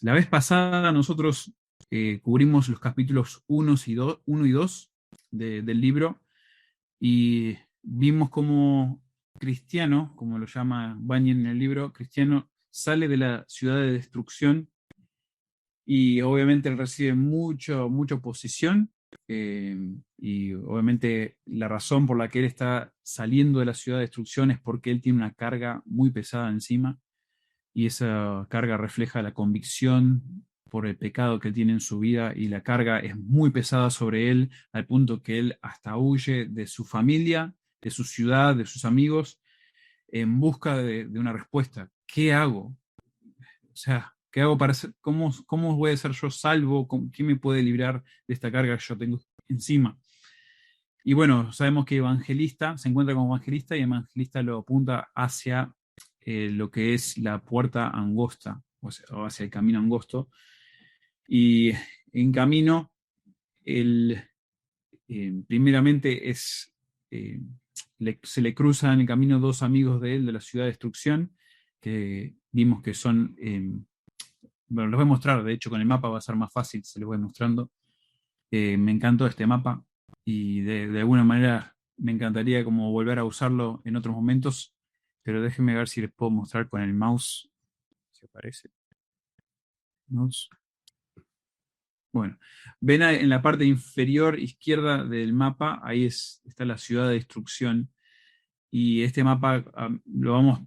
La vez pasada nosotros cubrimos los capítulos 1 y 2 del libro y vimos cómo Cristiano, como lo llama Bunyan en el libro, Cristiano sale de la ciudad de destrucción y obviamente él recibe mucha oposición, y obviamente la razón por la que él está saliendo de la ciudad de destrucción es porque él tiene una carga muy pesada encima y esa carga refleja la convicción por el pecado que él tiene en su vida y la carga es muy pesada sobre él al punto que él hasta huye de su familia, de su ciudad, de sus amigos en busca de una respuesta. ¿Qué hago? O sea, ¿qué hago para ser, cómo voy a ser yo salvo? ¿Quién me puede librar de esta carga que yo tengo encima? Y bueno, sabemos que Evangelista se encuentra con Evangelista y Evangelista lo apunta hacia lo que es la puerta angosta, o hacia el camino angosto. Y en camino, él primeramente se le cruzan en el camino dos amigos de él de la ciudad de destrucción, que vimos que son, bueno, los voy a mostrar, de hecho con el mapa va a ser más fácil, se los voy mostrando. Me encantó este mapa y de alguna manera me encantaría como volver a usarlo en otros momentos, pero déjenme ver si les puedo mostrar con el mouse, si aparece. Mouse. Bueno, ven en la parte inferior izquierda del mapa, ahí está la ciudad de destrucción y este mapa lo vamos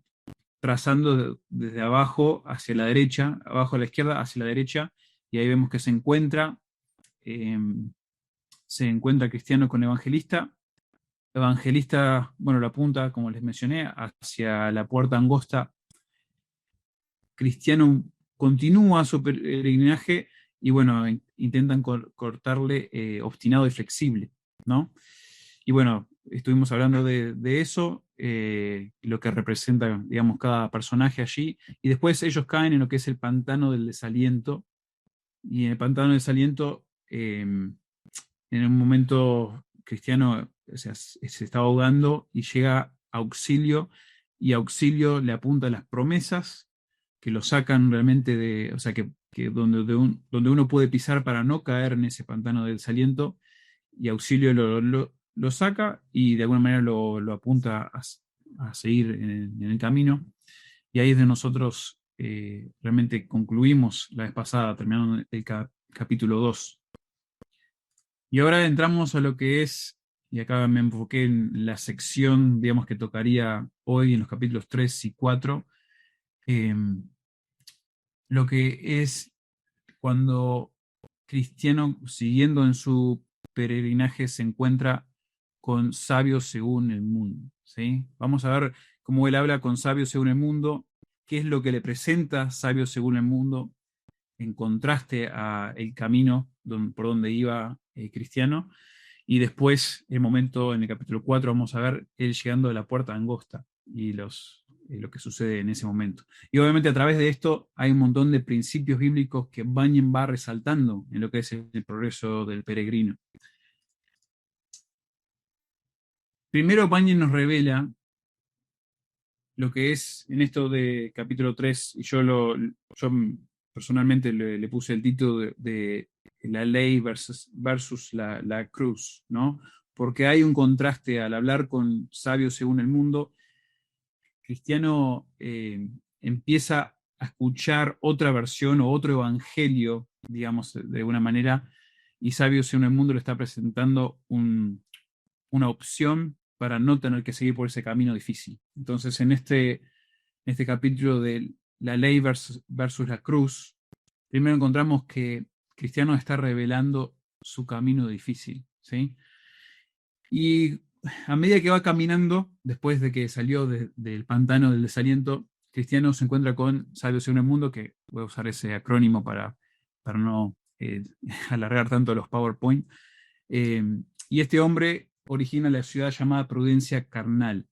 trazando desde abajo hacia la derecha, abajo a la izquierda hacia la derecha, y ahí vemos que eh, se encuentra Cristiano con Evangelista. Evangelista, bueno, lo apunta, como les mencioné, hacia la puerta angosta. Cristiano continúa su peregrinaje y bueno, intentan cortarle obstinado y flexible, ¿no? Y bueno, estuvimos hablando de eso, lo que representa, digamos, cada personaje allí, y después ellos caen en lo que es el pantano del desaliento, y en el pantano del desaliento, en un momento Cristiano, o sea, se está ahogando y llega Auxilio, y Auxilio le apunta las promesas que lo sacan realmente o sea, que donde uno puede pisar para no caer en ese pantano del desaliento, y Auxilio lo saca y de alguna manera lo apunta a seguir en el camino. Y ahí es de nosotros realmente concluimos la vez pasada, terminando el capítulo 2. Y ahora entramos a lo que es, y acá me enfoqué en la sección, digamos, que tocaría hoy en los capítulos 3 y 4, eh, lo que es cuando Cristiano, siguiendo en su peregrinaje, se encuentra con sabios según el mundo. ¿Sí? Vamos a ver cómo él habla con sabios según el mundo, qué es lo que le presenta sabios según el mundo, en contraste a el camino por donde iba Cristiano. Y después, el momento en el capítulo 4, vamos a ver él llegando a la puerta angosta y lo que sucede en ese momento. Y obviamente a través de esto hay un montón de principios bíblicos que Bunyan va resaltando en lo que es el progreso del peregrino. Primero Bunyan nos revela lo que es en esto de capítulo 3, y yo personalmente le puse el título de la ley versus la cruz, ¿no? Porque hay un contraste al hablar con sabios según el mundo. Cristiano empieza a escuchar otra versión o otro evangelio, digamos, de alguna manera, y sabios según el mundo le está presentando una opción para no tener que seguir por ese camino difícil. Entonces, en este capítulo de la ley versus la cruz, primero encontramos que Cristiano está revelando su camino difícil, ¿sí? Y a medida que va caminando, después de que salió del pantano del desaliento, Cristiano se encuentra con Sabios en el Mundo, que voy a usar ese acrónimo para no alargar tanto los PowerPoint. Eh, y este hombre origina la ciudad llamada Prudencia Carnal.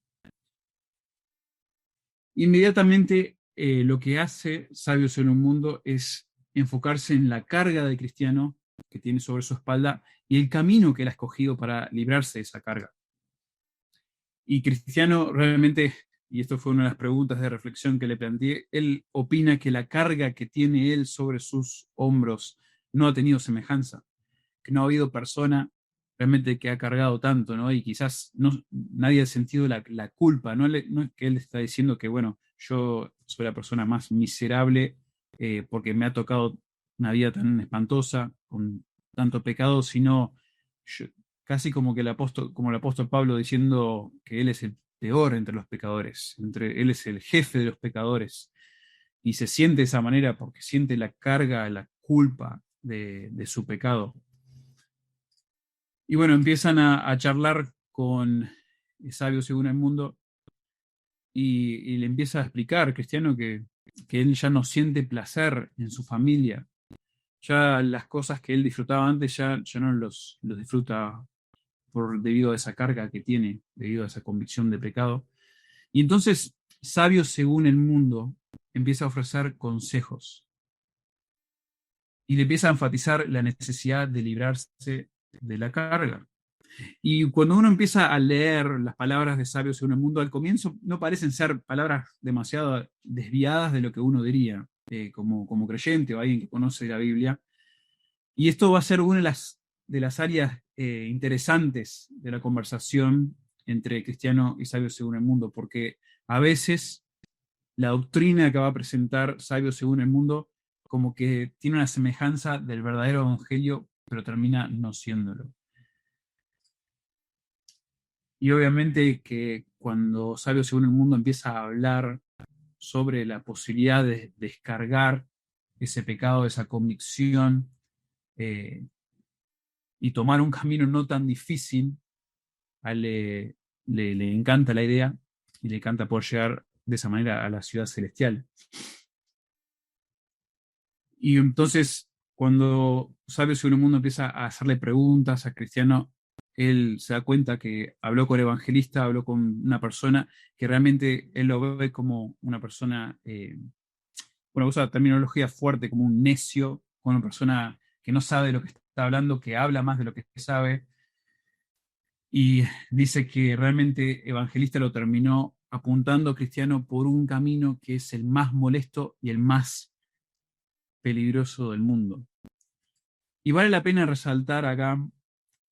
Inmediatamente lo que hace Sabios en un Mundo es enfocarse en la carga del cristiano que tiene sobre su espalda y el camino que él ha escogido para librarse de esa carga. Y Cristiano realmente y esto fue una de las preguntas de reflexión que le planteé, él opina que la carga que tiene él sobre sus hombros no ha tenido semejanza, que no ha habido persona realmente que ha cargado tanto, ¿no? Y quizás nadie ha sentido la culpa, no es que él está diciendo que, bueno, yo soy la persona más miserable porque me ha tocado una vida tan espantosa, con tanto pecado, sino yo- casi como que como el apóstol Pablo diciendo que él es el peor entre los pecadores, él es el jefe de los pecadores, y se siente de esa manera porque siente la carga, la culpa de su pecado. Y bueno, empiezan a charlar con sabios según el mundo y le empieza a explicar, Cristiano, que él ya no siente placer en su familia. Ya las cosas que él disfrutaba antes ya no los disfruta debido a esa carga que tiene, debido a esa convicción de pecado. Y entonces, sabios según el mundo empieza a ofrecer consejos y le empieza a enfatizar la necesidad de librarse de la carga. Y cuando uno empieza a leer las palabras de sabios según el mundo, al comienzo no parecen ser palabras demasiado desviadas de lo que uno diría como creyente o alguien que conoce la Biblia. Y esto va a ser una de las áreas interesantes de la conversación entre cristiano y sabio según el mundo, porque a veces la doctrina que va a presentar sabio según el mundo como que tiene una semejanza del verdadero evangelio, pero termina no siéndolo. Y obviamente que cuando Sabio según el mundo empieza a hablar sobre la posibilidad de descargar ese pecado, esa convicción, eh, y tomar un camino no tan difícil, a él le encanta la idea y le encanta poder llegar de esa manera a la ciudad celestial. Y entonces, cuando Sabio según el mundo empieza a hacerle preguntas a Cristiano, él se da cuenta que habló con el evangelista, habló con una persona que realmente él lo ve como una persona, bueno, usa terminología fuerte, como un necio, como una persona que no sabe de lo que está hablando, que habla más de lo que sabe, y dice que realmente evangelista lo terminó apuntando a Cristiano por un camino que es el más molesto y el más peligroso del mundo. Y vale la pena resaltar acá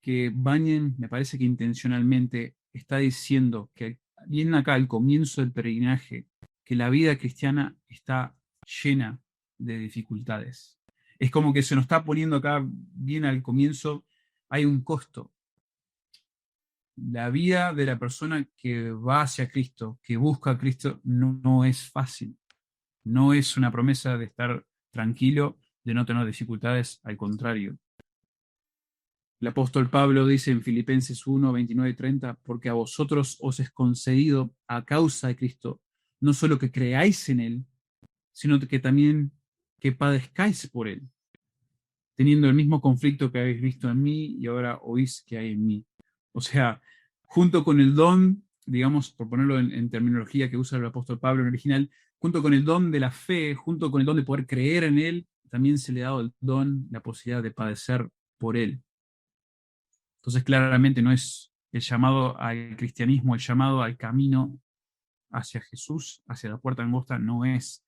que Bunyan, me parece que intencionalmente, está diciendo que viene acá al comienzo del peregrinaje, que la vida cristiana está llena de dificultades. Es como que se nos está poniendo acá bien al comienzo, hay un costo. La vida de la persona que va hacia Cristo, que busca a Cristo, no es fácil. No es una promesa de estar tranquilo, de no tener dificultades, al contrario. El apóstol Pablo dice en Filipenses 1, 29 y 30, porque a vosotros os es concedido a causa de Cristo, no solo que creáis en Él, sino que también que padezcáis por Él, teniendo el mismo conflicto que habéis visto en mí y ahora oís que hay en mí. O sea, junto con el don, digamos, por ponerlo en terminología que usa el apóstol Pablo en el original, junto con el don de la fe, junto con el don de poder creer en Él, también se le ha dado el don, la posibilidad de padecer por Él. Entonces, claramente no es el llamado al cristianismo, el llamado al camino hacia Jesús, hacia la puerta angosta, no es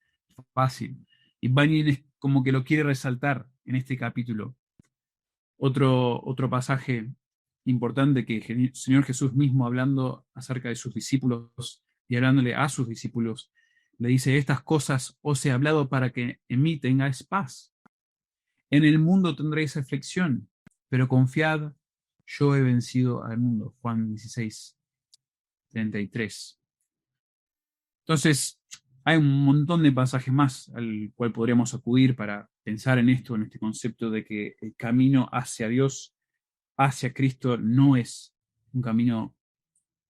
fácil. Y Bunyan es como que lo quiere resaltar en este capítulo. Otro pasaje importante que el Señor Jesús mismo, hablando acerca de sus discípulos y hablándole a sus discípulos, le dice: estas cosas os he hablado para que en mí tengáis paz. En el mundo tendréis aflicción, pero confiad, yo he vencido al mundo. Juan 16, 33. Entonces, hay un montón de pasajes más al cual podríamos acudir para pensar en esto, en este concepto de que el camino hacia Dios, hacia Cristo, no es un camino,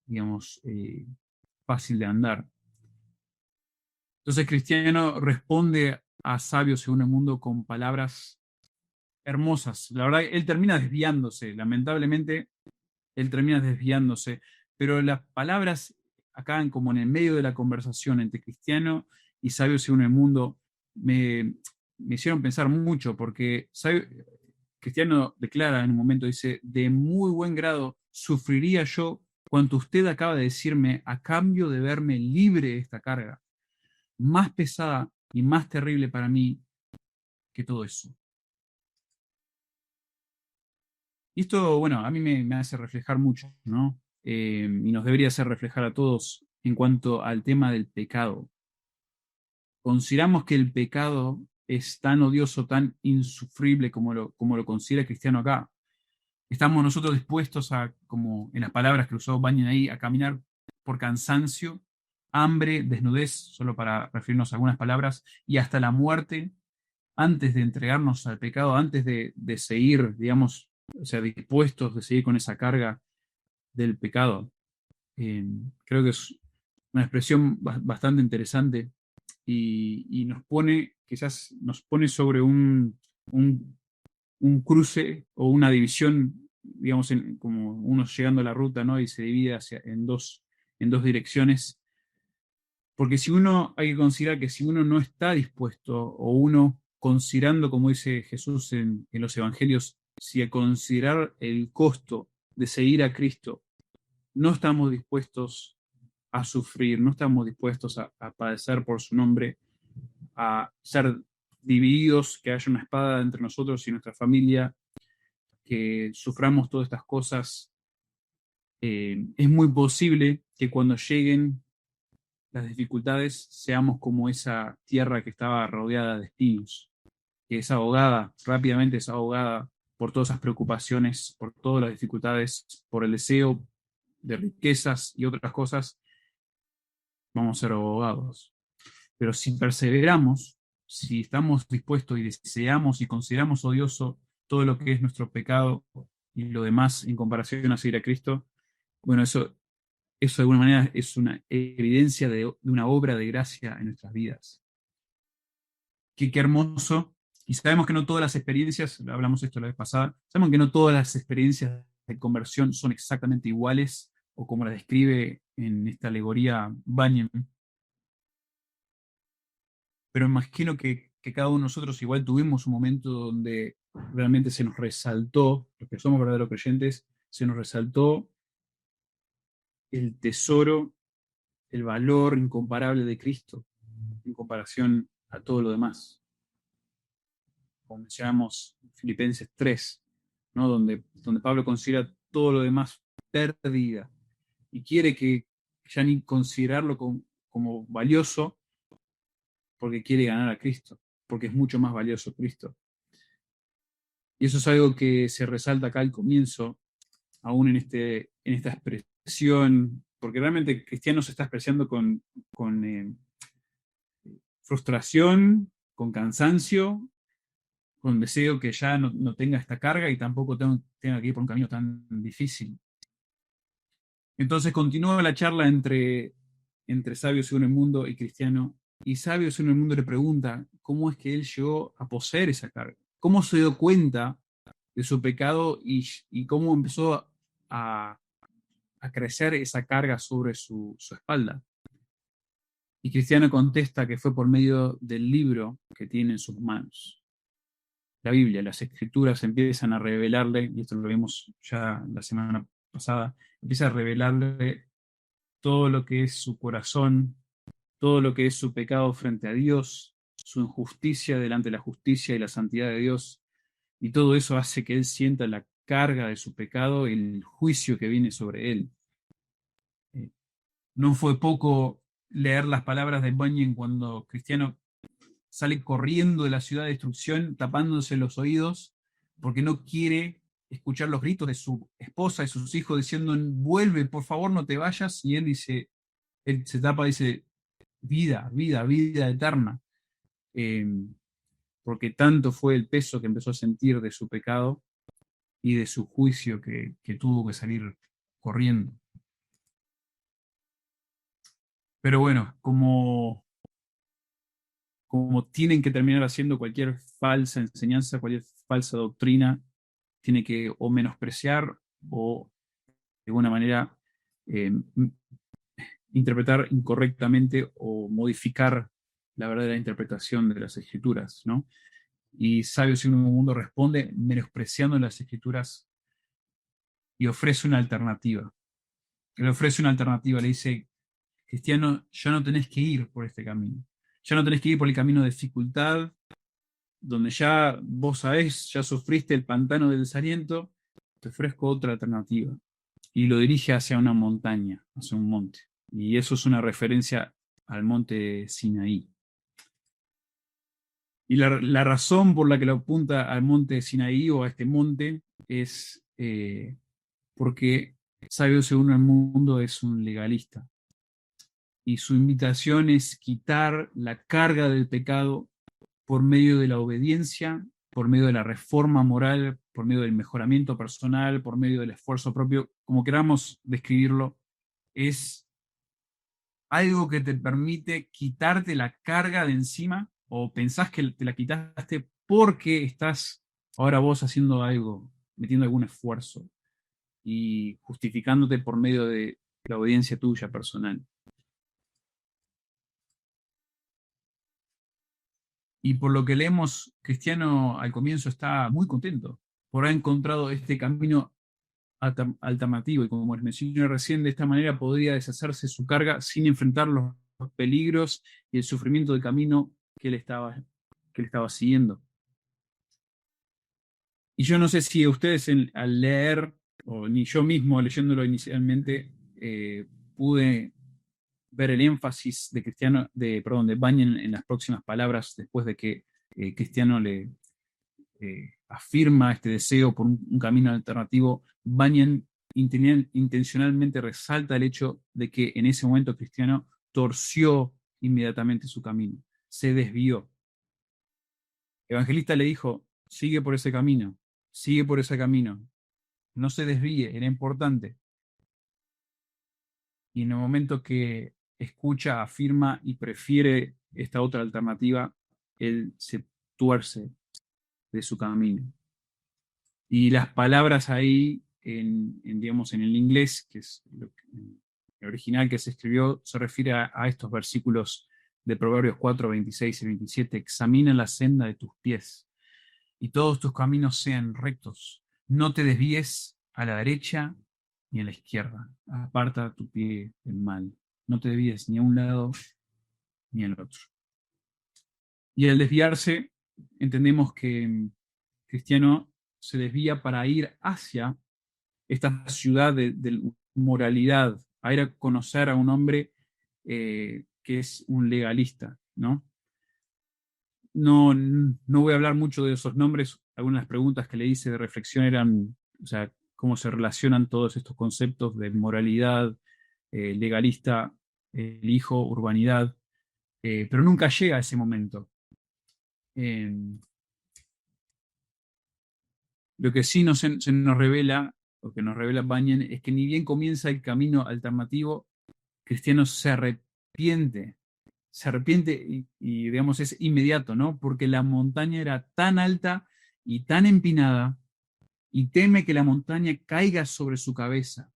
digamos, fácil de andar. Entonces, Cristiano responde a sabios según el mundo con palabras hermosas. La verdad, él termina desviándose, lamentablemente, él termina desviándose, pero las palabras acá, como en el medio de la conversación entre cristiano y sabio según el mundo, me hicieron pensar mucho, porque Cristiano declara en un momento, dice: de muy buen grado sufriría yo cuanto usted acaba de decirme a cambio de verme libre de esta carga, más pesada y más terrible para mí que todo eso. Y esto, bueno, a mí me hace reflejar mucho, ¿no? Y nos debería hacer reflejar a todos en cuanto al tema del pecado. Consideramos que el pecado es tan odioso, tan insufrible como lo considera el cristiano acá. Estamos nosotros dispuestos a, como en las palabras que usó Bunyan ahí, a caminar por cansancio, hambre, desnudez, solo para referirnos a algunas palabras, y hasta la muerte, antes de entregarnos al pecado, antes de seguir, digamos, o sea, dispuestos de seguir con esa carga del pecado. Creo que es una expresión bastante interesante y nos pone, quizás nos pone sobre un, un cruce o una división, digamos, como uno llegando a la ruta, ¿no? Y se divide en dos direcciones. Porque si uno, hay que considerar que si uno no está dispuesto, o uno considerando, como dice Jesús en los evangelios, si a considerar el costo de seguir a Cristo, no estamos dispuestos a sufrir, no estamos dispuestos a padecer por su nombre, a ser divididos, que haya una espada entre nosotros y nuestra familia, que suframos todas estas cosas, es muy posible que cuando lleguen las dificultades seamos como esa tierra que estaba rodeada de espinos, que es ahogada, rápidamente es ahogada por todas esas preocupaciones, por todas las dificultades, por el deseo de riquezas y otras cosas, vamos a ser ahogados. Pero si perseveramos, si estamos dispuestos y deseamos y consideramos odioso todo lo que es nuestro pecado y lo demás en comparación a seguir a Cristo, bueno, eso de alguna manera es una evidencia de una obra de gracia en nuestras vidas. Qué hermoso. Y sabemos que no todas las experiencias, hablamos esto la vez pasada, sabemos que no todas las experiencias de conversión son exactamente iguales o como la describe en esta alegoría Bunyan, pero imagino que cada uno de nosotros igual tuvimos un momento donde realmente se nos resaltó, los que somos verdaderos creyentes, se nos resaltó el tesoro, el valor incomparable de Cristo en comparación a todo lo demás. Como mencionamos Filipenses 3, ¿no? donde Pablo considera todo lo demás pérdida y quiere que ya ni considerarlo como valioso porque quiere ganar a Cristo, porque es mucho más valioso Cristo. Y eso es algo que se resalta acá al comienzo, aún en esta expresión, porque realmente el cristiano se está expresando con frustración, con cansancio, con deseo que ya no tenga esta carga y tampoco tenga que ir por un camino tan difícil. Entonces continúa la charla entre sabio según el mundo y cristiano, y sabio según el mundo le pregunta cómo es que él llegó a poseer esa carga, cómo se dio cuenta de su pecado y cómo empezó a crecer esa carga sobre su espalda. Y Cristiano contesta que fue por medio del libro que tiene en sus manos. La Biblia, las escrituras empiezan a revelarle, y esto lo vimos ya la semana pasada, empieza a revelarle todo lo que es su corazón, todo lo que es su pecado frente a Dios, su injusticia delante de la justicia y la santidad de Dios, y todo eso hace que él sienta la carga de su pecado y el juicio que viene sobre él. No fue poco leer las palabras de Bunyan cuando Cristiano sale corriendo de la ciudad de destrucción, tapándose los oídos, porque no quiere escuchar los gritos de su esposa y sus hijos diciendo, vuelve, por favor, no te vayas. Y él dice, él se tapa y dice, vida, vida, vida eterna. Eh, porque tanto fue el peso que empezó a sentir de su pecado y de su juicio que tuvo que salir corriendo. Pero bueno, como tienen que terminar haciendo cualquier falsa enseñanza, cualquier falsa doctrina, tiene que o menospreciar o de alguna manera eh, interpretar incorrectamente o modificar la verdadera interpretación de las escrituras, ¿no? Y Sabio Signo Mundo responde menospreciando las escrituras y ofrece una alternativa. le ofrece una alternativa, le dice, cristiano, ya no tenés que ir por este camino, ya no tenés que ir por el camino de dificultad, donde ya vos sabés, ya sufriste el pantano del desaliento, te ofrezco otra alternativa. Y lo dirige hacia una montaña, hacia un monte. Y eso es una referencia al monte Sinaí. Y la razón por la que lo apunta al monte Sinaí o a este monte es porque Sabio según el mundo es un legalista. Y su invitación es quitar la carga del pecado por medio de la obediencia, por medio de la reforma moral, por medio del mejoramiento personal, por medio del esfuerzo propio, como queramos describirlo, es algo que te permite quitarte la carga de encima o pensás que te la quitaste porque estás ahora vos haciendo algo, metiendo algún esfuerzo y justificándote por medio de la obediencia tuya personal. Y por lo que leemos, Cristiano al comienzo está muy contento por haber encontrado este camino alternativo y como les mencioné recién, de esta manera podría deshacerse su carga sin enfrentar los peligros y el sufrimiento del camino que él estaba siguiendo. Y yo no sé si ustedes al leer, o ni yo mismo leyéndolo inicialmente, pude ver el énfasis de Cristiano, perdón, de Bunyan en las próximas palabras después de que Cristiano le afirma este deseo por un camino alternativo. Bunyan intencionalmente resalta el hecho de que en ese momento Cristiano torció inmediatamente su camino, se desvió. El evangelista le dijo, sigue por ese camino, sigue por ese camino, no se desvíe, era importante. Y en el momento que escucha, afirma y prefiere esta otra alternativa, él se tuerce de su camino. Y las palabras ahí, digamos, en el inglés, que es el original que se escribió, se refiere a estos versículos de Proverbios 4, 26 y 27. Examina la senda de tus pies y todos tus caminos sean rectos. No te desvíes a la derecha ni a la izquierda. Aparta tu pie del mal. No te desvíes ni a un lado ni al otro. Y al desviarse, entendemos que Cristiano se desvía para ir hacia esta ciudad de moralidad, a ir a conocer a un hombre que es un legalista, ¿no? No, no voy a hablar mucho de esos nombres, algunas de las preguntas que le hice de reflexión eran, o sea, cómo se relacionan todos estos conceptos de moralidad, legalista, elijo, urbanidad, pero nunca llega a ese momento. Lo que sí se nos revela, o que nos revela Bunyan, es que ni bien comienza el camino alternativo, Cristiano se arrepiente digamos es inmediato, ¿no? Porque la montaña era tan alta y tan empinada y teme que la montaña caiga sobre su cabeza.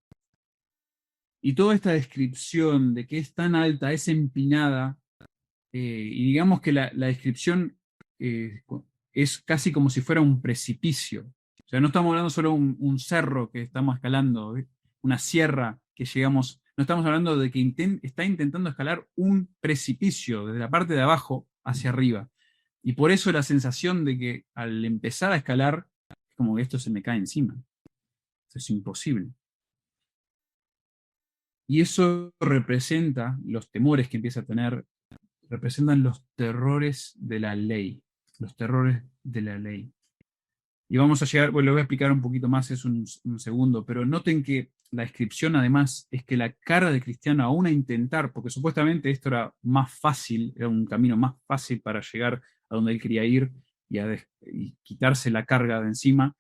Y toda esta descripción de que es tan alta, es empinada, y digamos que la descripción eh, es casi como si fuera un precipicio. O sea, no estamos hablando solo de un cerro que estamos escalando, una sierra que llegamos, no estamos hablando de que está intentando escalar un precipicio desde la parte de abajo hacia arriba. Y por eso la sensación de que al empezar a escalar, es como que esto se me cae encima. Eso es imposible. Y eso representa los temores que empieza a tener, representan los terrores de la ley, los terrores de la ley. Y vamos a llegar, bueno, lo voy a explicar un poquito más, es un segundo, pero noten que la descripción además es que la cara de Cristiano aún a intentar, porque supuestamente esto era más fácil, era un camino más fácil para llegar a donde él quería ir y quitarse la carga de encima,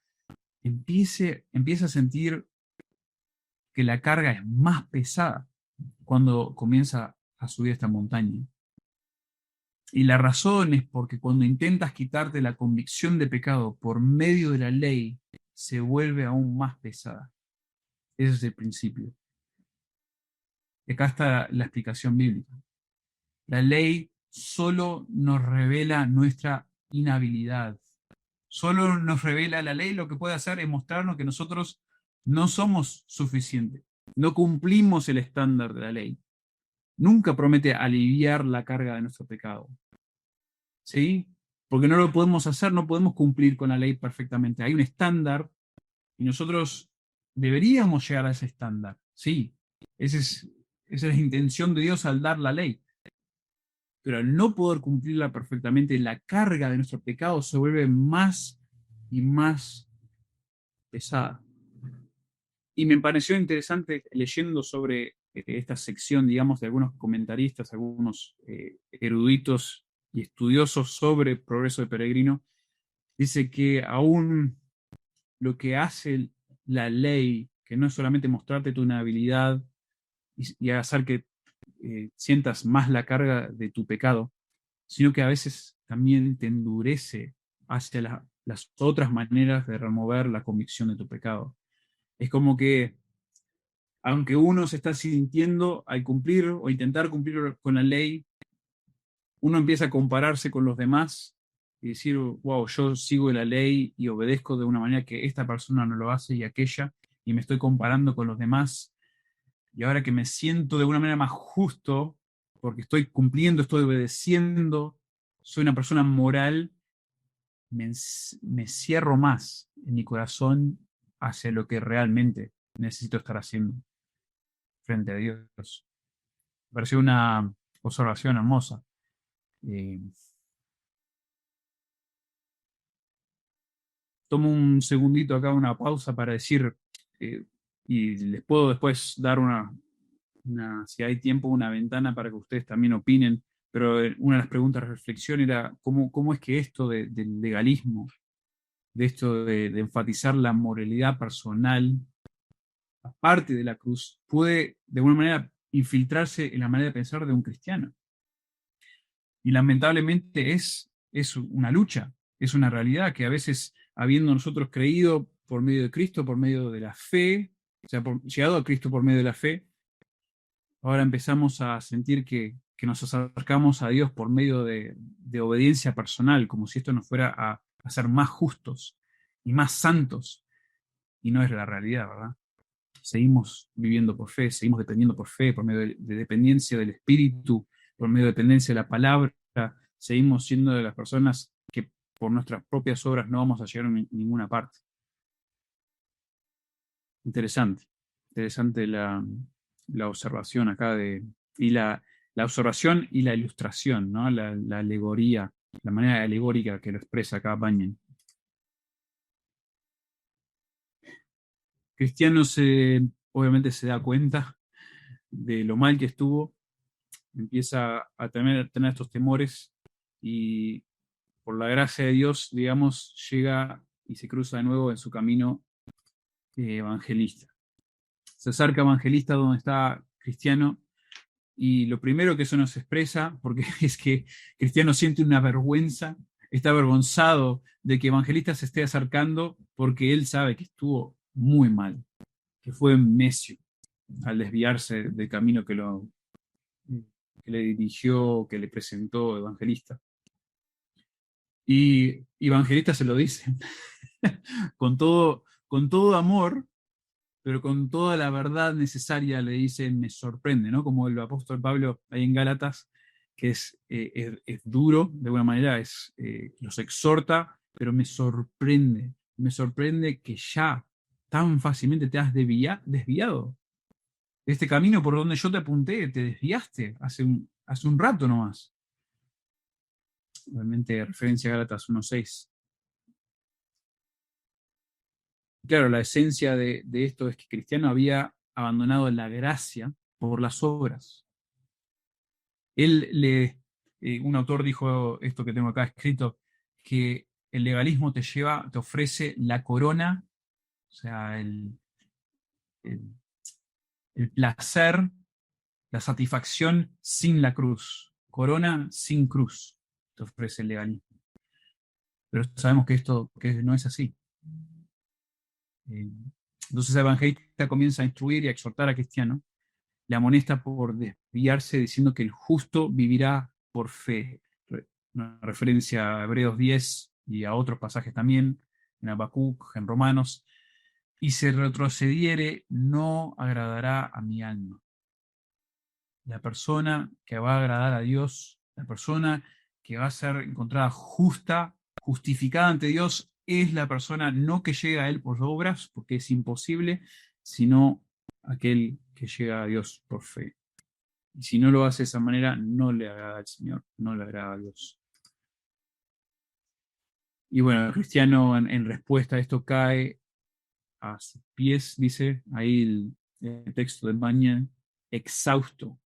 empieza a sentir que la carga es más pesada cuando comienza a subir esta montaña. Y la razón es porque cuando intentas quitarte la convicción de pecado por medio de la ley, se vuelve aún más pesada. Ese es el principio. Y acá está la explicación bíblica. La ley solo nos revela nuestra inhabilidad. Solo nos revela la ley, lo que puede hacer es mostrarnos que nosotros no somos suficientes. no cumplimos el estándar de la ley. Nunca promete aliviar la carga de nuestro pecado. ¿Sí? Porque no lo podemos hacer, no podemos cumplir con la ley perfectamente. Hay un estándar y nosotros deberíamos llegar a ese estándar. Sí, esa es la intención de Dios al dar la ley. Pero al no poder cumplirla perfectamente, la carga de nuestro pecado se vuelve más y más pesada. Y me pareció interesante leyendo sobre esta sección, digamos, de algunos comentaristas, algunos eruditos y estudiosos sobre progreso de peregrino, dice que aún lo que hace la ley, que no es solamente mostrarte tu habilidad y hacer que sientas más la carga de tu pecado, sino que a veces también te endurece hacia las otras maneras de remover la convicción de tu pecado. Es como que, aunque uno se está sintiendo al cumplir o intentar cumplir con la ley, uno empieza a compararse con los demás y decir, wow, yo sigo la ley y obedezco de una manera que esta persona no lo hace y aquella, y me estoy comparando con los demás. Y ahora que me siento de una manera más justo, porque estoy cumpliendo, estoy obedeciendo, soy una persona moral, me cierro más en mi corazón hacia lo que realmente necesito estar haciendo frente a Dios. Me pareció una observación hermosa. Eh, Tomo un segundito acá, una pausa para decir, eh, y les puedo después dar si hay tiempo, una ventana para que ustedes también opinen, pero una de las preguntas de reflexión era cómo es que esto del legalismo, de esto de enfatizar la moralidad personal, aparte de la cruz, puede de alguna manera infiltrarse en la manera de pensar de un cristiano. Y lamentablemente es una lucha, es una realidad que a veces, habiendo nosotros creído por medio de Cristo, por medio de la fe, o sea, llegado a Cristo por medio de la fe, ahora empezamos a sentir que nos acercamos a Dios por medio de obediencia personal, como si esto nos fuera a ser más justos y más santos, y no es la realidad, ¿verdad? Seguimos viviendo por fe, seguimos dependiendo por fe, por medio de dependencia del Espíritu, por medio de dependencia de la palabra, seguimos siendo de las personas que por nuestras propias obras no vamos a llegar a ninguna parte. Interesante, interesante la observación acá y la observación y la ilustración, ¿no? La alegoría, la manera alegórica que lo expresa acá Bunyan. Cristiano obviamente se da cuenta de lo mal que estuvo, empieza a tener estos temores y por la gracia de Dios, digamos, llega y se cruza de nuevo en su camino evangelista. Se acerca evangelista donde está Cristiano y lo primero que eso nos expresa, porque es que Cristiano siente una vergüenza, está avergonzado de que evangelista se esté acercando porque él sabe que estuvo muy mal, que fue necio al desviarse del camino que le dirigió, que le presentó Evangelista. Y Evangelista se lo dice con todo amor, pero con toda la verdad necesaria le dice, me sorprende, ¿no? Como el apóstol Pablo ahí en Gálatas, que es duro, de alguna manera, los exhorta, pero me sorprende que ya tan fácilmente te has desviado. Este camino por donde yo te apunté, te desviaste hace un rato nomás. Obviamente, referencia a Gálatas 1:6. Claro, la esencia de esto es que Cristiano había abandonado la gracia por las obras. Un autor dijo esto que tengo acá escrito, que el legalismo te ofrece la corona, o sea, el- el placer, la satisfacción sin la cruz. Corona sin cruz te ofrece el legalismo. Pero sabemos que esto que no es así. Eh, entonces el evangelista comienza a instruir y a exhortar a Cristiano, le amonesta por desviarse diciendo que el justo vivirá por fe. Una referencia a Hebreos 10 y a otros pasajes también, en Habacuc, en Romanos. y si retrocediere, no agradará a mi alma. La persona que va a agradar a Dios, la persona que va a ser encontrada justa, justificada ante Dios, es la persona no que llega a Él por obras, porque es imposible, sino aquel que llega a Dios por fe. Y si no lo hace de esa manera, no le agrada al Señor, no le agrada a Dios. Y bueno, el cristiano en respuesta a esto cae a sus pies, dice ahí el texto de Bunyan, exhausto.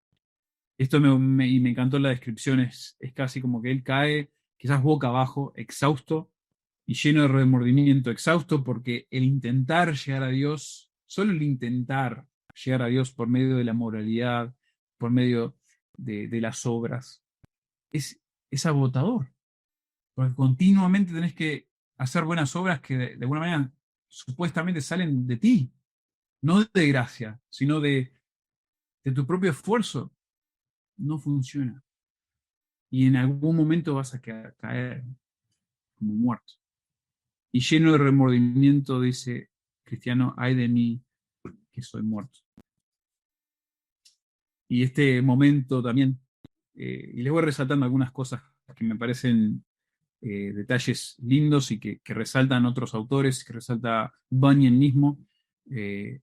Esto y me encantó la descripción, es casi como que él cae, quizás boca abajo, exhausto y lleno de remordimiento, exhausto porque el intentar llegar a Dios, solo el intentar llegar a Dios por medio de la moralidad, por medio de las obras, es agotador, porque continuamente tenés que hacer buenas obras que de alguna manera supuestamente salen de ti, no de gracia, sino de tu propio esfuerzo. No funciona. Y en algún momento vas a caer como muerto. Y lleno de remordimiento dice Cristiano, ay de mí que soy muerto. Y este momento también, y les voy resaltando algunas cosas que me parecen detalles lindos y que resaltan otros autores, que resalta Bunyan mismo, eh,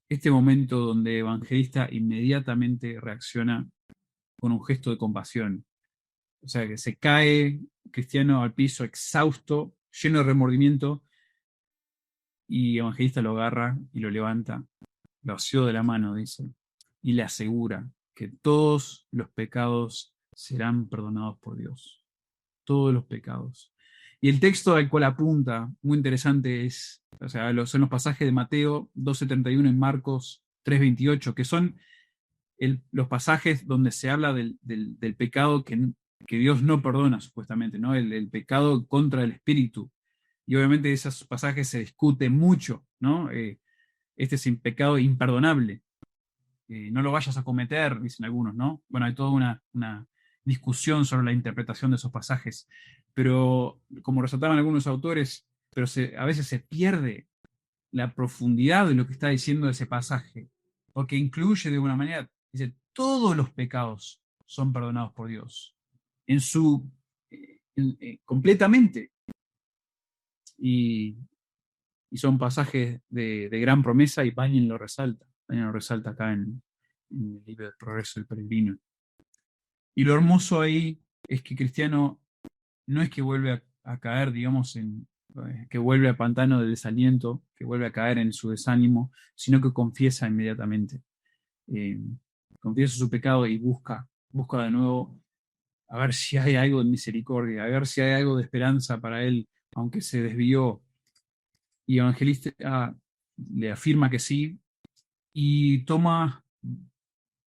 este momento donde Evangelista inmediatamente reacciona con un gesto de compasión. O sea, que se cae Cristiano al piso exhausto, lleno de remordimiento, y Evangelista lo agarra y lo levanta, lo asió de la mano, dice, y le asegura que todos los pecados serán perdonados por Dios. Todos los pecados. Y el texto al cual apunta, muy interesante, o sea, son los pasajes de Mateo 2:71 y Marcos 3:28, que son los pasajes donde se habla del pecado que Dios no perdona, supuestamente, ¿no? El pecado contra el espíritu. Y obviamente esos pasajes se discuten mucho, ¿no? Este es un pecado imperdonable. No lo vayas a cometer, dicen algunos, ¿no? Bueno, hay toda una discusión sobre la interpretación de esos pasajes. Pero, como resaltaban algunos autores, a veces se pierde la profundidad de lo que está diciendo ese pasaje, porque incluye de alguna manera, dice, todos los pecados son perdonados por Dios, completamente. Y, y son pasajes de gran promesa y Bunyan lo resalta acá en el libro del Progreso del Peregrino. Y lo hermoso ahí es que Cristiano no es que vuelve a caer, digamos, que vuelve a pantano de desaliento, que vuelve a caer en su desánimo, sino que confiesa inmediatamente. Eh, Confiesa su pecado y busca de nuevo a ver si hay algo de misericordia, a ver si hay algo de esperanza para él, aunque se desvió. Y Evangelista le afirma que sí, y toma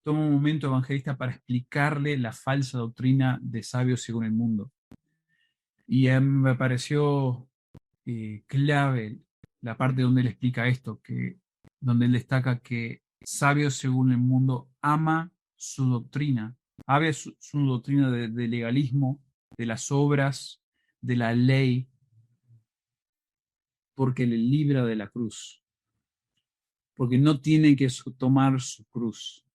un momento Evangelista para explicarle la falsa doctrina de sabios según el mundo. Y me pareció clave la parte donde él explica esto, donde él destaca que sabio según el mundo ama su doctrina, ama su doctrina de legalismo, de las obras, de la ley, porque le libra de la cruz, porque no tiene que tomar su cruz.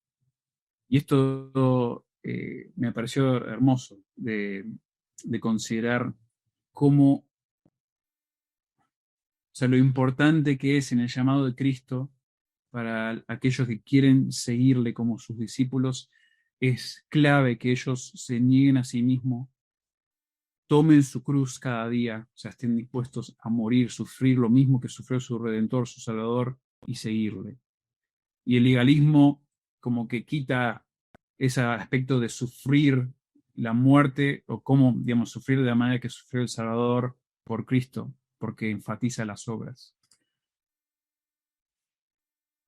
Y esto me pareció hermoso de considerar cómo, o sea, lo importante que es en el llamado de Cristo para aquellos que quieren seguirle como sus discípulos, es clave que ellos se nieguen a sí mismos, tomen su cruz cada día, o sea, estén dispuestos a morir, sufrir lo mismo que sufrió su Redentor, su Salvador, y seguirle. Y el legalismo como que quita ese aspecto de sufrir la muerte, o cómo, digamos, sufrir de la manera que sufrió el Salvador por Cristo, porque enfatiza las obras.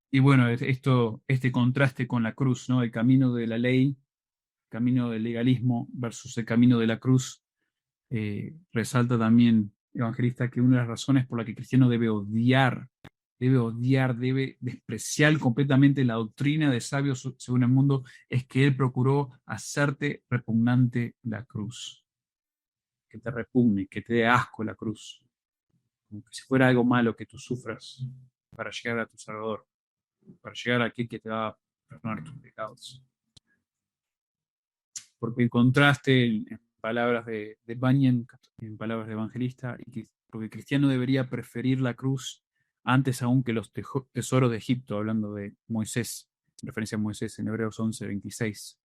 Y bueno, este contraste con la cruz, ¿no? El camino de la ley, camino del legalismo versus el camino de la cruz, resalta también Evangelista que una de las razones por la que el cristiano debe despreciar completamente la doctrina de sabios según el mundo, es que él procuró hacerte repugnante la cruz, que te repugne, que te dé asco la cruz. como que si fuera algo malo que tú sufras para llegar a tu Salvador, para llegar a aquel que te va a perdonar tus pecados. Porque el contraste en palabras de Bunyan, en palabras de evangelista, porque el cristiano debería preferir la cruz antes aún que los tesoros de Egipto, hablando de Moisés, en referencia a Moisés en Hebreos 11:26.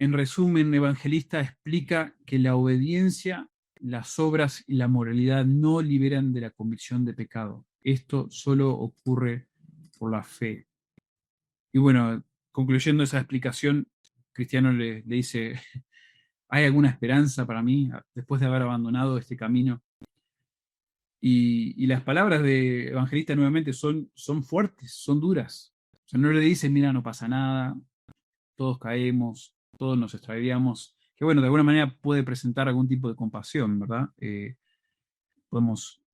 En resumen, Evangelista explica que la obediencia, las obras y la moralidad no liberan de la convicción de pecado. Esto solo ocurre por la fe. Y bueno, concluyendo esa explicación, Cristiano le dice, ¿hay alguna esperanza para mí después de haber abandonado este camino? Y las palabras de Evangelista nuevamente son fuertes, son duras. O sea, no le dice, mira, no pasa nada, todos caemos, todos nos extraviamos, que bueno, de alguna manera puede presentar algún tipo de compasión, ¿verdad?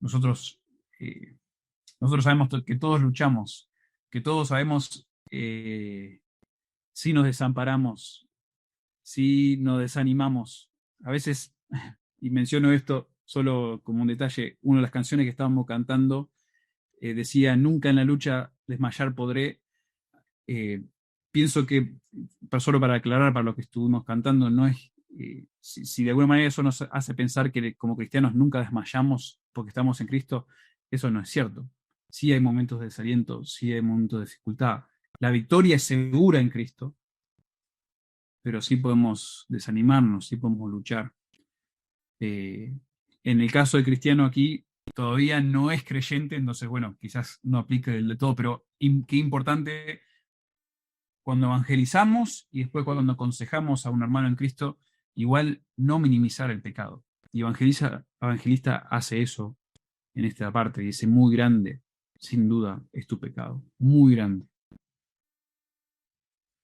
Nosotros, nosotros sabemos que todos luchamos, que todos sabemos si nos desamparamos, si nos desanimamos. A veces, y menciono esto solo como un detalle, una de las canciones que estábamos cantando decía, nunca en la lucha desmayar podré. Eh, Pienso que, solo para aclarar para lo que estuvimos cantando, no es, si de alguna manera eso nos hace pensar que como cristianos nunca desmayamos porque estamos en Cristo, eso no es cierto. Sí hay momentos de desaliento, sí hay momentos de dificultad. La victoria es segura en Cristo, pero sí podemos desanimarnos, sí podemos luchar. Eh, en el caso del cristiano aquí, todavía no es creyente, entonces, bueno, quizás no aplique el de todo, pero qué importante cuando evangelizamos y después cuando aconsejamos a un hermano en Cristo, igual no minimizar el pecado. Y evangelista hace eso en esta parte, dice, muy grande, sin duda, es tu pecado, muy grande.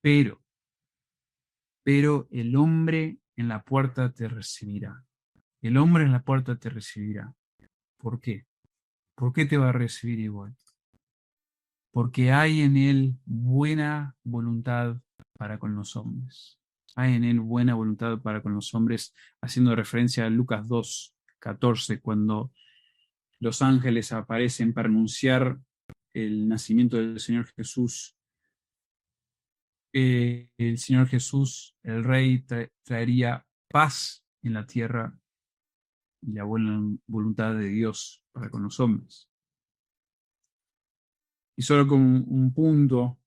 Pero, pero el hombre en la puerta te recibirá. El hombre en la puerta te recibirá. ¿Por qué? ¿Por qué te va a recibir igual? Porque hay en él buena voluntad para con los hombres. Hay en él buena voluntad para con los hombres, haciendo referencia a Lucas 2:14, cuando los ángeles aparecen para anunciar el nacimiento del Señor Jesús. El Señor Jesús, el Rey, traería paz en la tierra y la buena voluntad de Dios para con los hombres. Y solo con un punto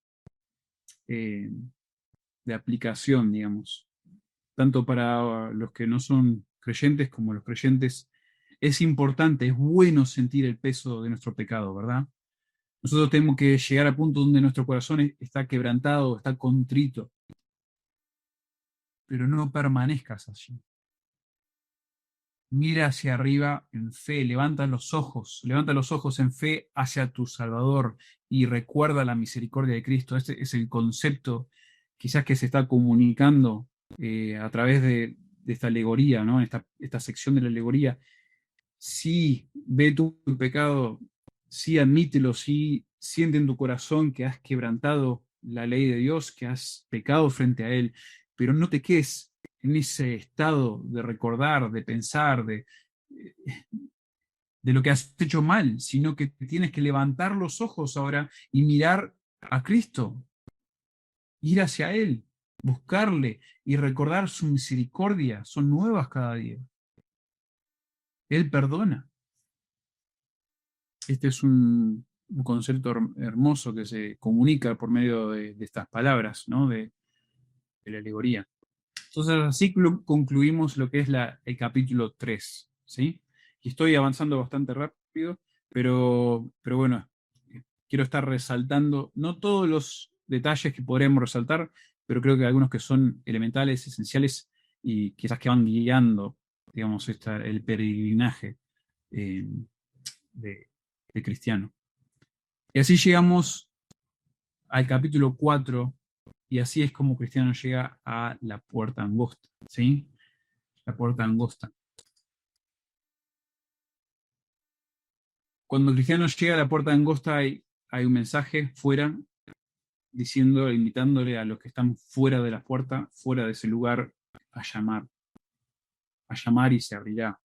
eh, de aplicación, digamos, tanto para los que no son creyentes como los creyentes, es importante, es bueno sentir el peso de nuestro pecado, ¿verdad? Nosotros tenemos que llegar al punto donde nuestro corazón está quebrantado, está contrito, pero no permanezcas allí. Mira hacia arriba en fe, levanta los ojos en fe hacia tu Salvador y recuerda la misericordia de Cristo. Este es el concepto quizás que se está comunicando a través de esta alegoría, ¿no? Esta sección de la alegoría. Sí, ve tu pecado, sí, admítelo, sí, siente en tu corazón que has quebrantado la ley de Dios, que has pecado frente a Él, pero no te quedes en ese estado de recordar, de pensar, de lo que has hecho mal, sino que tienes que levantar los ojos ahora y mirar a Cristo, ir hacia Él, buscarle y recordar su misericordia, son nuevas cada día. Él perdona. Este es un concepto hermoso que se comunica por medio de estas palabras, ¿no? De la alegoría. Entonces, así concluimos lo que es el capítulo 3, ¿sí? Y estoy avanzando bastante rápido, pero bueno, quiero estar resaltando, no todos los detalles que podríamos resaltar, pero creo que algunos que son elementales, esenciales y quizás que van guiando, digamos, el peregrinaje eh, de, de cristiano. Y así llegamos al capítulo 4, y así es como Cristiano llega a la puerta angosta, ¿sí? La puerta angosta. Cuando Cristiano llega a la puerta angosta hay un mensaje fuera diciendo, invitándole a los que están fuera de la puerta, fuera de ese lugar, a llamar y se abrirá.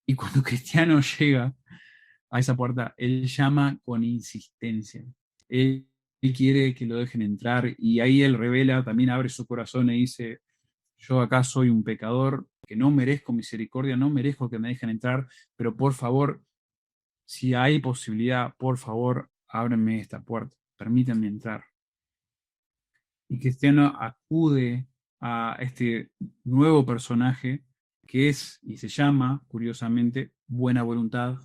Y cuando Cristiano llega a esa puerta, él llama con insistencia. Él quiere que lo dejen entrar y ahí él revela, también abre su corazón y dice, yo acá soy un pecador que no merezco misericordia, no merezco que me dejen entrar, pero por favor, si hay posibilidad, por favor, ábrenme esta puerta, permítanme entrar. Y Cristiano acude a este nuevo personaje que es y se llama, curiosamente, Buena Voluntad,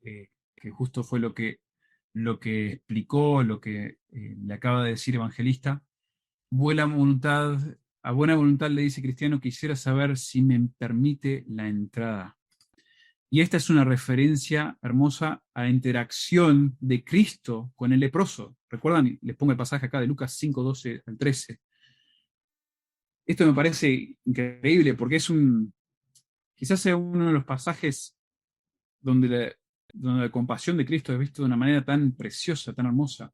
que justo fue lo que explicó, lo que le acaba de decir Evangelista. Buena voluntad, a buena voluntad le dice Cristiano, quisiera saber si me permite la entrada. Y esta es una referencia hermosa a la interacción de Cristo con el leproso. ¿Recuerdan? Les pongo el pasaje acá de Lucas 5, 12 al 13. Esto me parece increíble porque quizás sea uno de los pasajes donde la compasión de Cristo es vista de una manera tan preciosa, tan hermosa.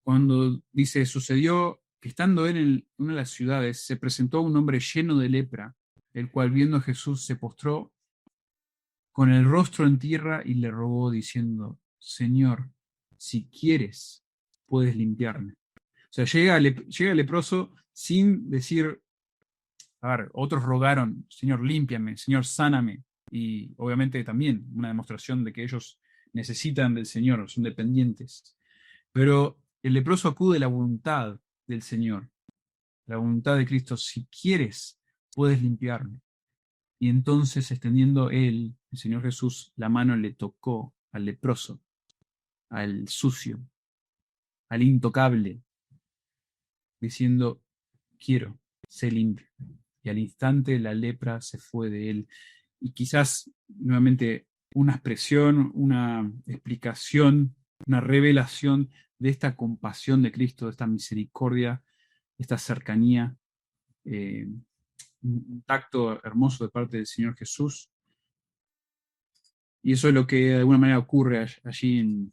Cuando dice, sucedió que estando él en una de las ciudades, se presentó un hombre lleno de lepra, el cual viendo a Jesús se postró con el rostro en tierra y le rogó diciendo, Señor, si quieres, puedes limpiarme. O sea, llega el leproso sin decir, a ver, otros rogaron, Señor, límpiame, Señor, sáname. Y obviamente también una demostración de que ellos necesitan del Señor, son dependientes. Pero el leproso acude a la voluntad del Señor, la voluntad de Cristo. Si quieres, puedes limpiarme. Y entonces, extendiendo él, el Señor Jesús, la mano le tocó al leproso, al sucio, al intocable, diciendo, quiero, sé limpio. Y al instante la lepra se fue de él. Y quizás, nuevamente, una expresión, una explicación, una revelación de esta compasión de Cristo, de esta misericordia, esta cercanía, eh, un tacto hermoso de parte del Señor Jesús. Y eso es lo que de alguna manera ocurre allí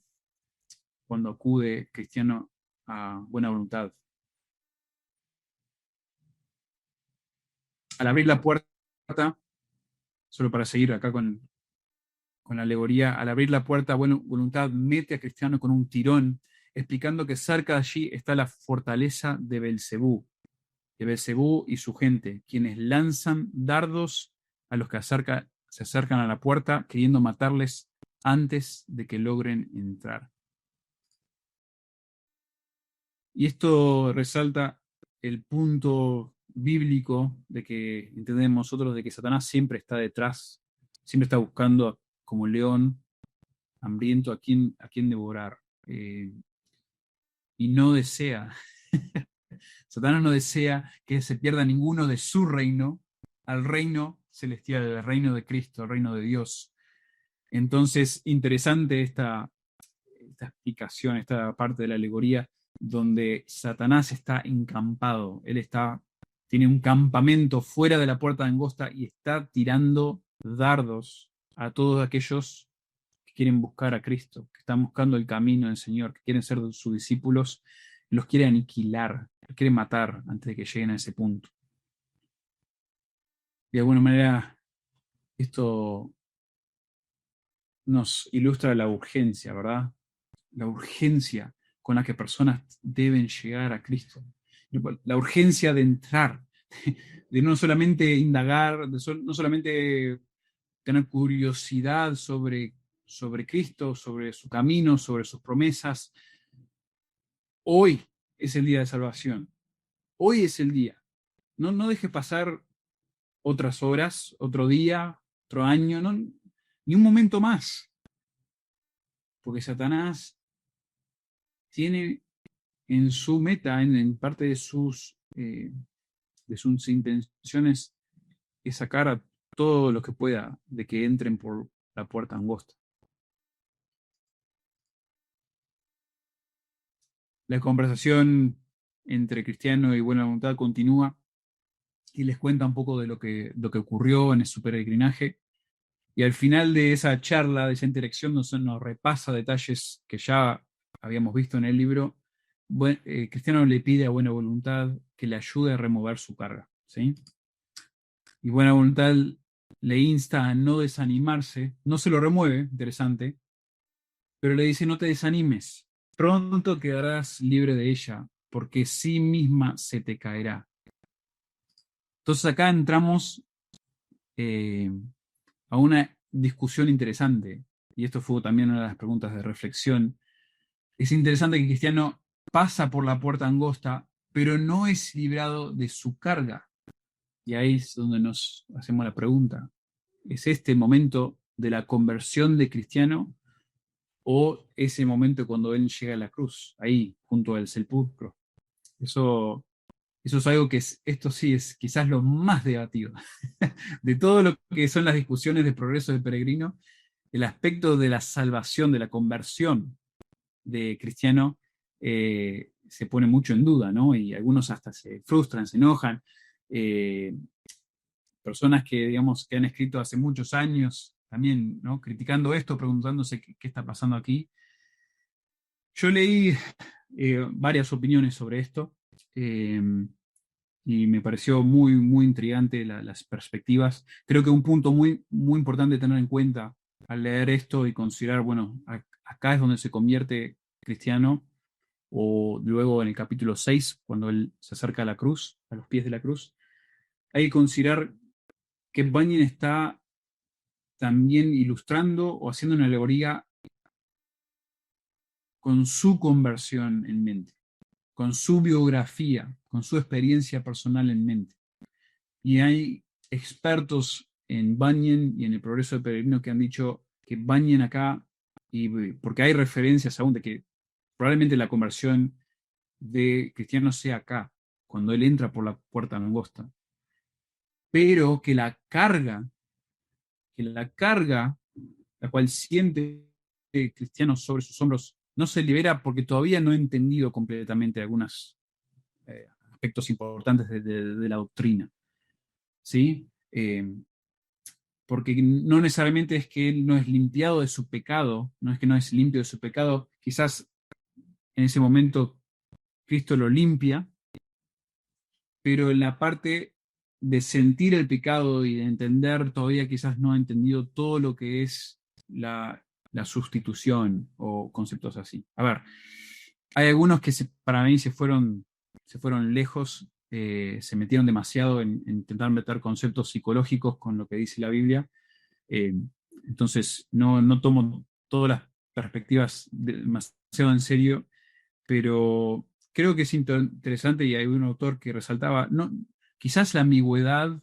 cuando acude Cristiano a buena voluntad. Al abrir la puerta, solo para seguir acá con la alegoría, al abrir la puerta, buena voluntad mete a Cristiano con un tirón, explicando que cerca de allí está la fortaleza de Belcebú y su gente, quienes lanzan dardos a los que se acercan a la puerta, queriendo matarles antes de que logren entrar. Y esto resalta el punto bíblico de que entendemos nosotros de que Satanás siempre está detrás, siempre está buscando como león hambriento a quien devorar. Y no desea, Satanás no desea que se pierda ninguno de su reino al reino celestial, al reino de Cristo, al reino de Dios. Entonces, interesante esta explicación, esta parte de la alegoría, donde Satanás está encampado, tiene un campamento fuera de la puerta de angosta y está tirando dardos a todos aquellos que quieren buscar a Cristo, que están buscando el camino del Señor, que quieren ser sus discípulos, los quiere aniquilar, los quiere matar antes de que lleguen a ese punto. De alguna manera, esto nos ilustra la urgencia, ¿verdad? La urgencia con la que personas deben llegar a Cristo. La urgencia de entrar, de no solamente indagar, no solamente tener curiosidad sobre Cristo, sobre su camino, sobre sus promesas. Hoy es el día de salvación. Hoy es el día. No deje pasar otras horas, otro día, otro año, ni un momento más. Porque Satanás tiene en su meta, en parte de sus intenciones, es sacar a todo lo que pueda de que entren por la puerta angosta. La conversación entre Cristiano y Buena Voluntad continúa y les cuenta un poco de lo que ocurrió en su peregrinaje. Y al final de esa charla, de esa interacción, nos repasa detalles que ya habíamos visto en el libro. Cristiano le pide a Buena Voluntad que le ayude a remover su carga, ¿sí? Y Buena Voluntad le insta a no desanimarse, no se lo remueve, interesante, pero le dice, no te desanimes, pronto quedarás libre de ella, porque sí misma se te caerá. Entonces acá entramos eh, a una discusión interesante, y esto fue también una de las preguntas de reflexión. Es interesante que el cristiano pasa por la puerta angosta, pero no es librado de su carga. Y ahí es donde nos hacemos la pregunta. ¿Es este el momento de la conversión de cristiano o ese momento cuando él llega a la cruz, ahí, junto al sepulcro? Eso, eso es algo que esto sí es quizás lo más debatido. De todo lo que son las discusiones de progreso del peregrino, el aspecto de la salvación, de la conversión de cristiano, se pone mucho en duda, ¿no? Y algunos hasta se frustran, se enojan. Eh, Personas que, digamos, que han escrito hace muchos años también, ¿no? Criticando esto, preguntándose qué está pasando aquí. Yo leí varias opiniones sobre esto eh, y me pareció muy, muy intrigante las perspectivas. Creo que un punto muy, muy importante tener en cuenta al leer esto y considerar, bueno, acá es donde se convierte cristiano, o luego en el capítulo 6 cuando él se acerca a la cruz, a los pies de la cruz, hay que considerar que Bunyan está también ilustrando o haciendo una alegoría con su conversión en mente, con su biografía, con su experiencia personal en mente. Y hay expertos en Bunyan y en el progreso del peregrino que han dicho que Bunyan acá, y porque hay referencias aún de que probablemente la conversión de cristiano sea acá, cuando él entra por la puerta angosta, pero que la carga la cual siente el cristiano sobre sus hombros no se libera porque todavía no ha entendido completamente algunos aspectos importantes de la doctrina. ¿Sí? Porque no necesariamente es que él no es limpiado de su pecado, no es que no es limpio de su pecado, quizás en ese momento Cristo lo limpia, pero en la parte de sentir el pecado y de entender, todavía quizás no ha entendido todo lo que es la sustitución o conceptos así. A ver, hay algunos que para mí se fueron lejos, se metieron demasiado en intentar meter conceptos psicológicos con lo que dice la Biblia. Eh, entonces, no tomo todas las perspectivas demasiado en serio, pero creo que es interesante y hay un autor que resaltaba, no, quizás la ambigüedad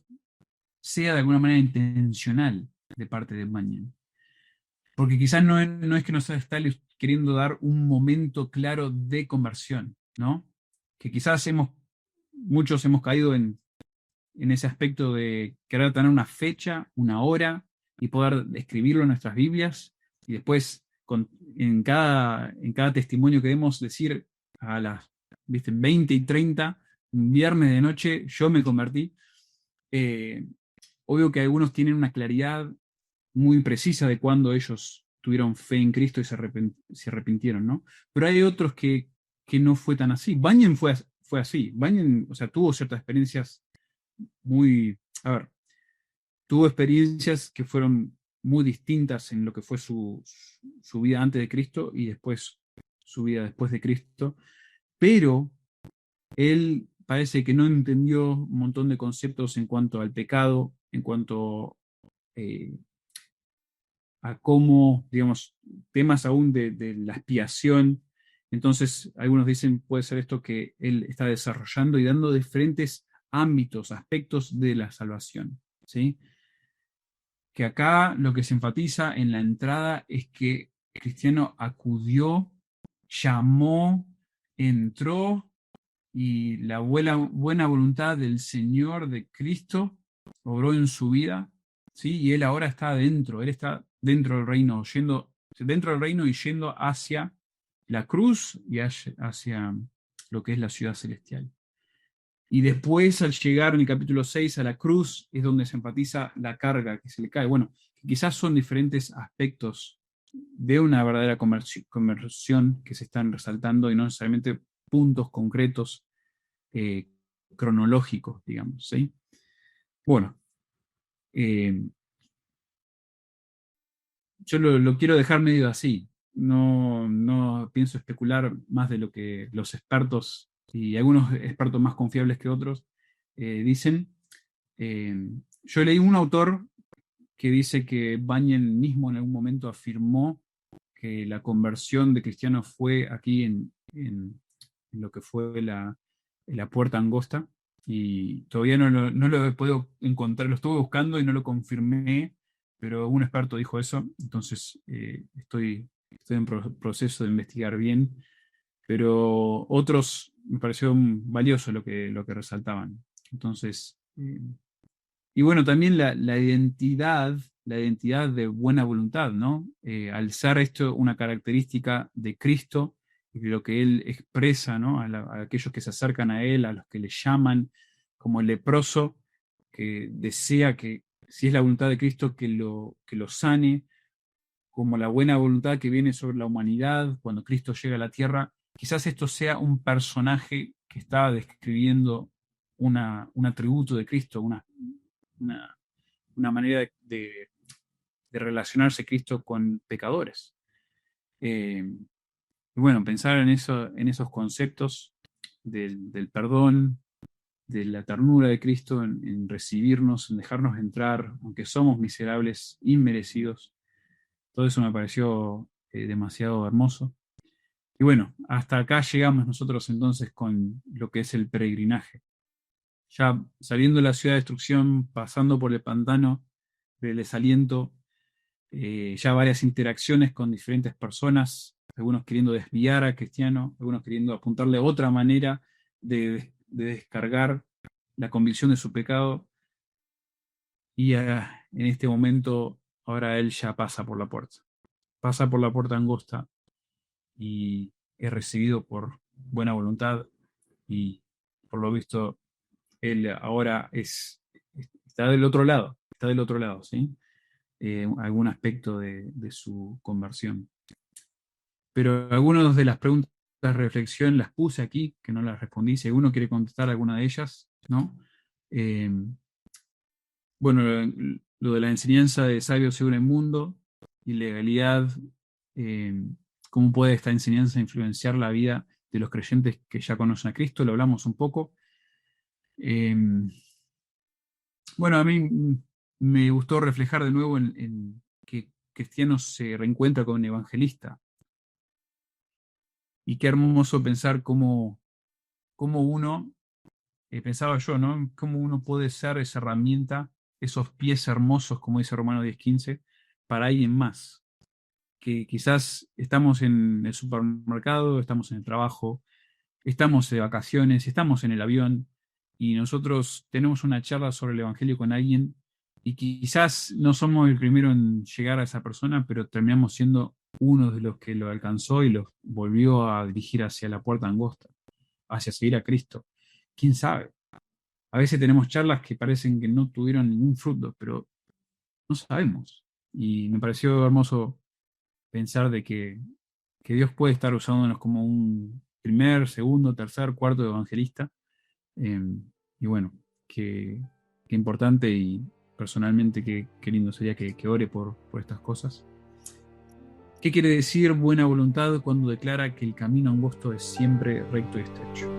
sea de alguna manera intencional de parte de Bunyan, porque quizás no es que nos está queriendo dar un momento claro de conversión, ¿no? Que quizás muchos hemos caído en ese aspecto de querer tener una fecha, una hora y poder escribirlo en nuestras Biblias y después en cada testimonio que demos decir a las, ¿viste? 20 y 30, un viernes de noche, yo me convertí. Eh, Obvio que algunos tienen una claridad muy precisa de cuándo ellos tuvieron fe en Cristo y se arrepintieron, ¿no? Pero hay otros que no fue tan así. Bunyan fue así. Bunyan, o sea, tuvo ciertas experiencias a ver, tuvo experiencias que fueron muy distintas en lo que fue su vida antes de Cristo y después su vida después de Cristo, pero él parece que no entendió un montón de conceptos en cuanto al pecado, en cuanto eh, a cómo, digamos, temas aún de la expiación. Entonces, algunos dicen, puede ser esto que él está desarrollando y dando diferentes ámbitos, aspectos de la salvación, ¿sí? Que acá lo que se enfatiza en la entrada es que el cristiano acudió, llamó, entró y la buena voluntad del Señor, de Cristo, obró en su vida, ¿sí? Y él ahora está dentro, él está dentro del reino, dentro del reino y yendo hacia la cruz y hacia lo que es la ciudad celestial. Y después, al llegar en el capítulo 6 a la cruz, es donde se enfatiza la carga que se le cae. Bueno, quizás son diferentes aspectos de una verdadera conversión que se están resaltando y no necesariamente puntos concretos eh, cronológicos, digamos, ¿sí? Bueno, yo lo quiero dejar medio así. No pienso especular más de lo que los expertos, y algunos expertos más confiables que otros, dicen. Eh, yo leí un autor que dice que Bunyan mismo en algún momento afirmó que la conversión de cristianos fue aquí en lo que fue la puerta angosta, y todavía no lo he podido encontrar, lo estuve buscando y no lo confirmé, pero un experto dijo eso, entonces estoy en proceso de investigar bien, pero otros me pareció valioso lo que resaltaban. Entonces, y bueno, también la identidad de buena voluntad, ¿no? Al ser esto una característica de Cristo y de lo que Él expresa, ¿no? A aquellos que se acercan a Él, a los que le llaman, como el leproso, que desea que, si es la voluntad de Cristo, que lo sane, como la buena voluntad que viene sobre la humanidad cuando Cristo llega a la tierra. Quizás esto sea un personaje que está describiendo un atributo de Cristo, una, una manera de relacionarse Cristo con pecadores. Y bueno, pensar en esos conceptos del perdón, de la ternura de Cristo, en recibirnos, en dejarnos entrar, aunque somos miserables, inmerecidos. Todo eso me pareció demasiado hermoso. Y bueno, hasta acá llegamos nosotros entonces con lo que es el peregrinaje. Ya saliendo de la ciudad de destrucción, pasando por el pantano del desaliento, ya varias interacciones con diferentes personas, algunos queriendo desviar a Cristiano, algunos queriendo apuntarle a otra manera de descargar la convicción de su pecado, y en este momento ahora él ya pasa por la puerta angosta y es recibido por buena voluntad, y por lo visto él ahora está del otro lado, ¿sí? Algún aspecto de su conversión. Pero algunas de las preguntas de reflexión las puse aquí, que no las respondí. Si alguno quiere contestar alguna de ellas, ¿no? Eh, bueno, lo de la enseñanza de sabio según el mundo y legalidad, eh, cómo puede esta enseñanza influenciar la vida de los creyentes que ya conocen a Cristo, lo hablamos un poco. Eh, bueno, a mí me gustó reflejar de nuevo en que Cristiano se reencuentra con un evangelista. Y qué hermoso pensar cómo uno, pensaba yo, ¿no? Cómo uno puede ser esa herramienta, esos pies hermosos, como dice Romanos 10:15, para alguien más. Que quizás estamos en el supermercado, estamos en el trabajo, estamos de vacaciones, estamos en el avión, y nosotros tenemos una charla sobre el Evangelio con alguien, y quizás no somos el primero en llegar a esa persona, pero terminamos siendo uno de los que lo alcanzó y lo volvió a dirigir hacia la puerta angosta, hacia seguir a Cristo. ¿Quién sabe? A veces tenemos charlas que parecen que no tuvieron ningún fruto, pero no sabemos. Y me pareció hermoso pensar de que Dios puede estar usándonos como un primer, segundo, tercer, cuarto evangelista. Eh, y bueno, qué importante, y personalmente qué lindo sería que ore por estas cosas. ¿Qué quiere decir buena voluntad cuando declara que el camino angosto es siempre recto y estrecho?